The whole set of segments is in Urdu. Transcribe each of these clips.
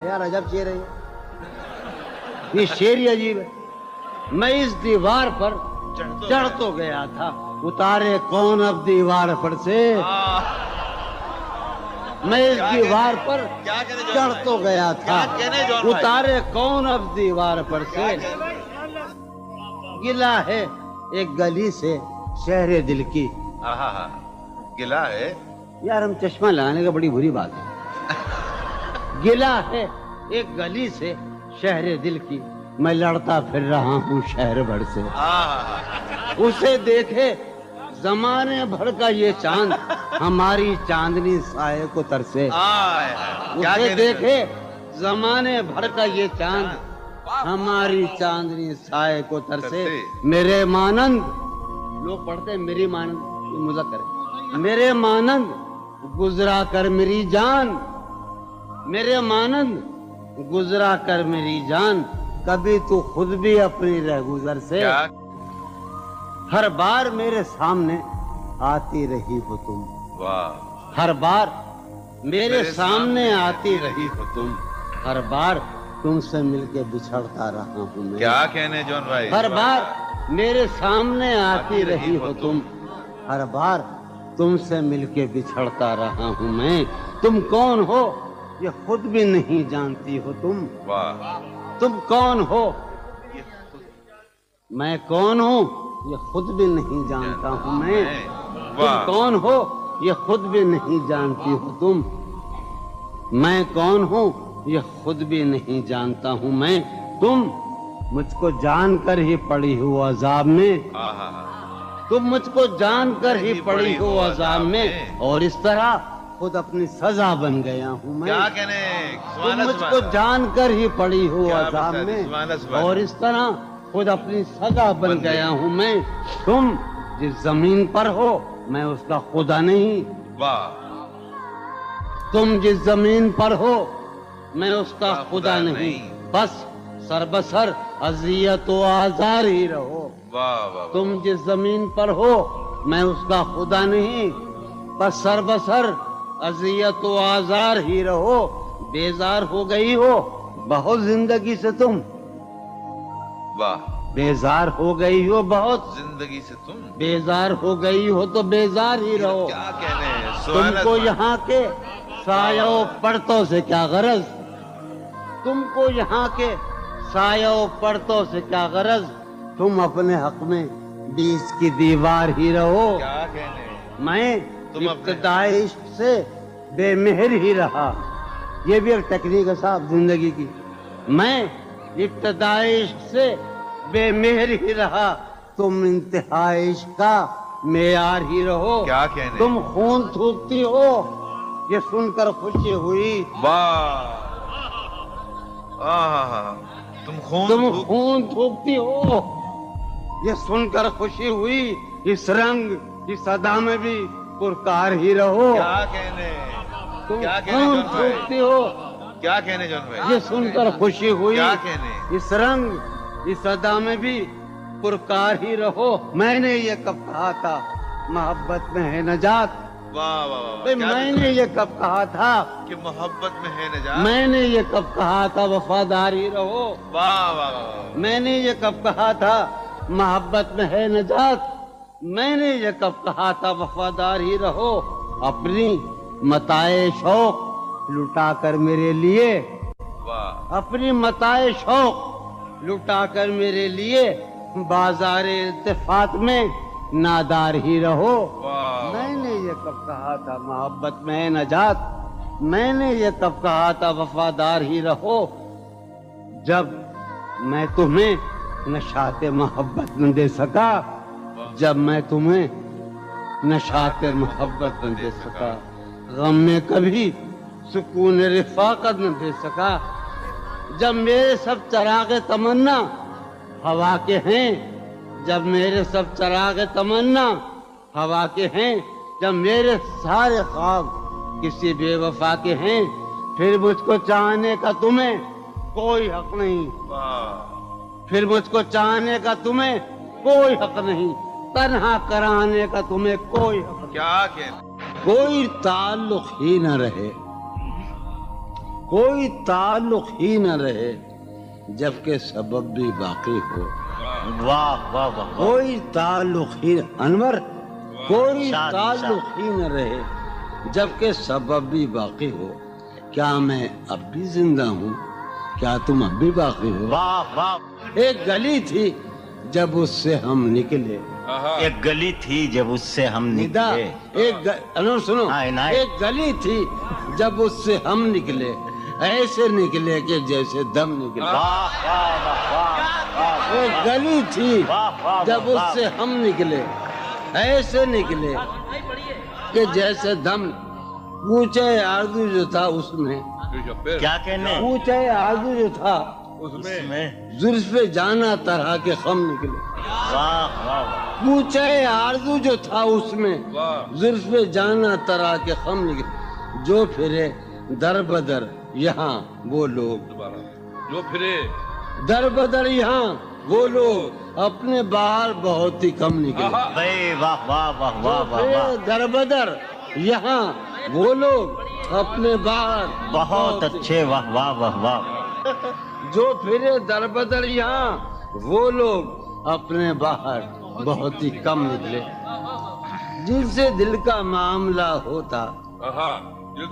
یار عجب شعر ہے یہ شعر ہی عجیب ہے. میں اس دیوار پر چڑھ تو گیا تھا, اتارے کون اب دیوار پر سے. میں اس دیوار پر چڑھ تو گیا تھا, اتارے کون اب دیوار پر سے. گلا ہے ایک گلی سے شہر دل کی. گلا ہے یار ہم چشمہ لگانے کا بڑی بری بات ہے. گلا ہے ایک گلی سے شہر دل کی, میں لڑتا پھر رہا ہوں شہر بھر سے. اسے دیکھے زمانے بھر کا یہ چاند, ہماری چاندنی سائے کو ترسے. اسے دیکھے زمانے بھر کا یہ چاند, ہماری چاندنی سائے کو ترسے. میرے مانند, لوگ پڑھتے ہیں میری مانند, یہ مذکر ہے. میرے مانند گزرا کر میری جان, میرے مانند گزرا کر میری جان, کبھی تو خود بھی اپنی رہ گزر سے. ہر بار میرے سامنے آتی رہی ہو تم, ہر بار میرے سامنے آتی رہی ہو تم, ہر بار تم سے مل کے بچھڑتا رہا ہوں میں. کیا کہنے جون بھائی, ہر بار میرے سامنے آتی رہی ہو تم, ہر بار تم سے مل کے بچھڑتا رہا ہوں میں. تم کون ہو یہ خود بھی نہیں جانتی ہو تم, تم کون ہو میں کون ہوں یہ خود بھی نہیں جانتا ہوں میں. تم کون ہو یہ خود بھی نہیں جانتی ہو تم, میں کون ہوں یہ خود بھی نہیں جانتا ہوں میں. تم مجھ کو جان کر ہی پڑی ہو عذاب میں, تم مجھ کو جان کر ہی پڑی ہو عذاب میں, اور اس طرح خود اپنی سزا بن گیا ہوں میں. کیا کہنے, تم مجھ کو جان کر ہی پڑی ہو عذاب میں, اور اس طرح خود اپنی سزا بن گیا ہوں میں. تم جس زمین پر ہو میں اس کا خدا نہیں, تم جس زمین پر ہو میں اس کا خدا نہیں, بس سر بسر اذیت و آزار ہی رہو. تم جس زمین پر ہو میں اس کا خدا نہیں, بس سر بسر اذیت و آزار ہی رہو. بیزار ہو گئی ہو بہت زندگی سے تم, بیزار ہو گئی ہو بہت زندگی سے تم, بیزار ہو گئی ہو تو بیزار ہی رہو. کیا کہنے, تم کو یہاں کے سایہ و پرتوں سے کیا غرض, تم کو یہاں کے سایہ و پرتوں سے کیا غرض, تم اپنے حق میں بیچ کی دیوار ہی رہو. کیا کہنے, میں ابتدائی عشق سے بے مہر ہی رہا. یہ بھی ایک ٹیکنیک ہے صاحب زندگی کی. میں ابتدائی عشق سے بے مہر ہی رہا, تم انتہائی عشق کا معیار ہی رہو. کیا کہنے, تم خون تھوکتی ہو یہ سن کر خوشی ہوئی, تم خون تھوکتی ہو یہ سن کر خوشی ہوئی. اس رنگ اس ادا میں بھی پرکار ہی رہو. کیا کہنے, تم خون تھوکتی ہو کیا کہنے جون بھائی, یہ سن کر خوشی ہوئی. کیا کہنے, اس رنگ اس ادا میں بھی پرکار ہی رہو. میں نے یہ کب کہا تھا محبت میں ہے نجات, میں نے یہ کب کہا تھا کہ محبت میں ہے نجات, میں نے یہ کب کہا تھا وفادار ہی رہو. میں نے یہ کب کہا تھا محبت میں ہے نجات, میں نے یہ کب کہا تھا وفادار ہی رہو. اپنی متاع شوق لٹا کر میرے لیے, اپنی متاع شوق لٹا کر میرے لیے بازار التفات میں نادار ہی رہو. میں نے یہ کب کہا تھا محبت میں ہے نجات, میں نے یہ کب کہا تھا وفادار ہی رہو. جب میں تمہیں نشاط محبت نہ دے سکا, جب میں تمہیں نشاط محبت نہ دے سکا, غم میں کبھی سکون رفاقت نہ دے سکا, جب میرے سب چراغ تمنا ہوا کے ہیں, جب میرے سب چراغ تمنا ہوا کے ہیں, جب میرے سارے خواب کسی بے وفا کے ہیں, پھر مجھ کو چاہنے کا تمہیں کوئی حق نہیں, پھر مجھ کو چاہنے کا تمہیں کوئی حق نہیں, تنہا کرانے کا تمہیں کوئی حق. کیا کہنے, کوئی تعلق ہی نہ رہے, کوئی تعلق ہی نہ رہے جبکہ سبب بھی باقی ہو. واہ واہ واہ. کوئی تعلق ہی انور کوئی تعلق ہی نہ رہے جبکہ سبب بھی باقی ہو. کیا میں اب بھی زندہ ہوں؟ کیا تم اب بھی باقی ہو؟ واہ واہ. ایک گلی تھی جب اس سے ہم نکلے. ایک گلی تھی جب اس سے ہم ندا نکلے. انور سنو. عنایت. ایک گلی تھی جب اس سے ہم نکلے ایسے نکلے کہ جیسے دم نکلے. واہ واہ واہ واہ. ایک گلی تھی جب اس سے ہم نکلے ایسے نکلے کہ جیسے دم. پوچھے آرزو جو تھا اس میں کیا کہنے. پوچھے آرزو جو تھا اس میں زلف جانا طرح کے خم نکلے. واہ واہ. پوچھے آرزو جو تھا اس میں زلف جانا طرح کے خم نکلے. جو پھرے در بدر یہاں وہ لوگ جو پھرے در بدر یہاں وہ لوگ اپنے باہر بہت ہی کم نکلے. واہ واہ واہ واہ واہ. در بدر یہاں وہ لوگ اپنے باہر بہت اچھے. واہ واہ واہ واہ. جو پھرے در بدر یہاں وہ لوگ اپنے باہر بہت ہی کم نکلے. جن سے دل کا معاملہ ہوتا جن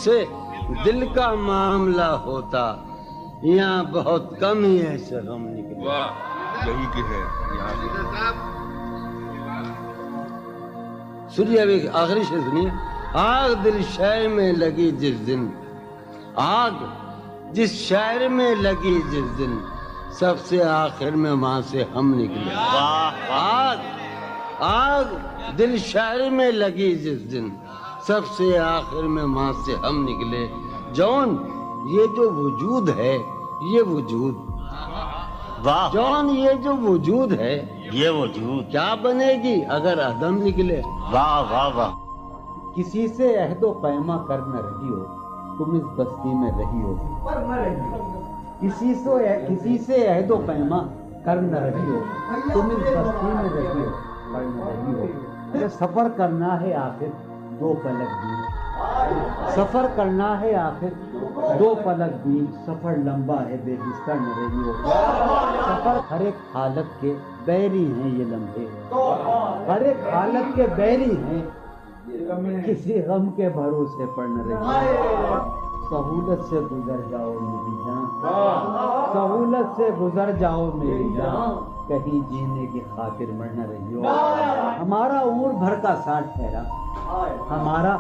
سے دل کا معاملہ ہوتا یہاں بہت کم ہی ایسے غم نکلے. یہی کہ ہے سنیے ابھی آخری شعر سنیے. آگ دل شہر میں لگی جس دن آگ جس شہر میں لگی جس دن سب سے آخر میں وہاں سے ہم نکلے. آگ دل شہر میں لگی جس دن سب سے آخر میں وہاں سے ہم نکلے. جون یہ جو وجود ہے یہ وجود واہ. جون یہ جو وجود ہے یہ وجود کیا بنے گی اگر عدم نکلے. واہ واہ واہ. کسی سے عہد و پیما کر نہ رہی ہو تم اس بستی میں رہی ہو. کسی سے عہد و پیما کر نہ رہی ہو تم اس بستی میں رہی ہو پر نہ رہی ہو. یہ سفر کرنا ہے آخر دو پلک بھی سفر کرنا ہے آخر دو پلک بھی سفر لمبا ہے بے بستر نہ رہی ہو. سفر ہر ایک حالت کے بیری ہیں یہ لمحے ہر ایک حالت کے بیری ہیں کسی غم کے بھروسے پر نہ رہی ہو. سہولت سے گزر جاؤ میری جان سہولت سے گزر جاؤ میری جان کہیں جینے کی خاطر مر نہ رہی ہو. ہمارا عمر بھر کا ساتھ ٹھہرا ہمارا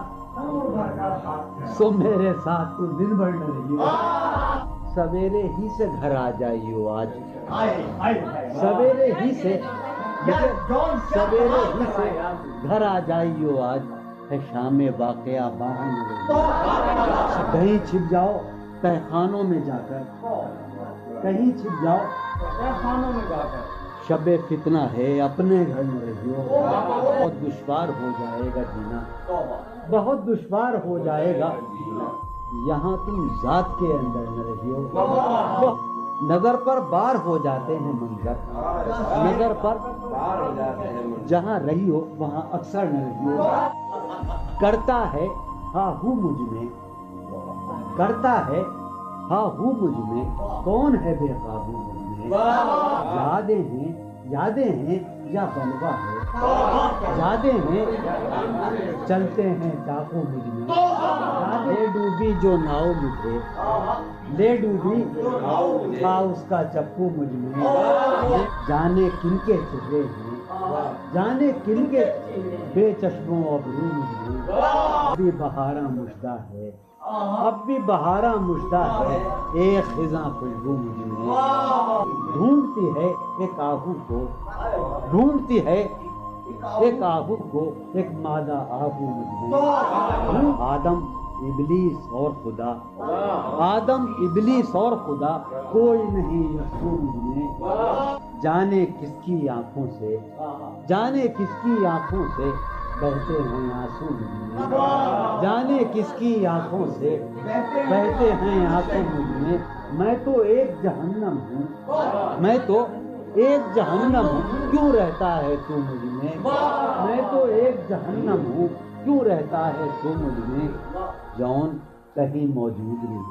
سو میرے ساتھ تو دن بھر نہ رہی ہو. سویرے ہی سے گھر آ جائیو آج سویرے ہی سے گھر آ جائیو آج ہے شام واقعہ باہر نہ رہی ہو. کہیں چھپ جاؤ تہخانوں میں جا کر کہیں چھپ جاؤ تہخانوں میں جا کر شب فتنہ ہے اپنے گھر میں رہی ہو. بہت دشوار ہو جائے گا جینا بہت دشوار ہو جائے گا یہاں تم ذات کے اندر نہ رہی ہو. نظر پر بار ہو جاتے ہیں منظر نظر پر جہاں رہی ہو وہاں اکثر نہ رہی ہو. کرتا ہے ہاں ہوں مجھ میں کرتا ہے ہاں ہوں مجھ میں کون ہے بے قابو مجھ میں. یادیں ہیں یا بلوا ہے یادیں ہیں چلتے ہیں چاقو مجھ میں. لے ڈوبی جو ناؤ مجھے لے ڈوبی تھا اس کا چپو مجھ میں. جانے کن کے چہرے ہیں جانے کن کے بے چشموں ابرو مجھ میں. ابھی بہاراں مشتاق ہے اب بھی بہاراں مشتاق ہے ایک خزاں خوشبو مجھ میں. ڈھونڈتی ہے ایک آہو کو ڈھونڈتی ہے ایک آہو کو ایک مادہ آہو مجھ میں. آدم ابلیس اور خدا آدم ابلیس اور خدا کوئی نہیں یسوع مجھ میں. جانے کس کی آنکھوں سے جانے کس کی آنکھوں سے بہتے ہیں آنسو مجھ میں. جانے کس کی آنکھوں سے بہتے ہیں آنسو مجھ میں. میں تو ایک جہنم ہوں میں تو ایک جہنم ہوں کیوں رہتا ہے تو مجھ میں. میں تو ایک جہنم ہوں کیوں رہتا ہے تو مجھ میں. جون کہیں موجود نہیں.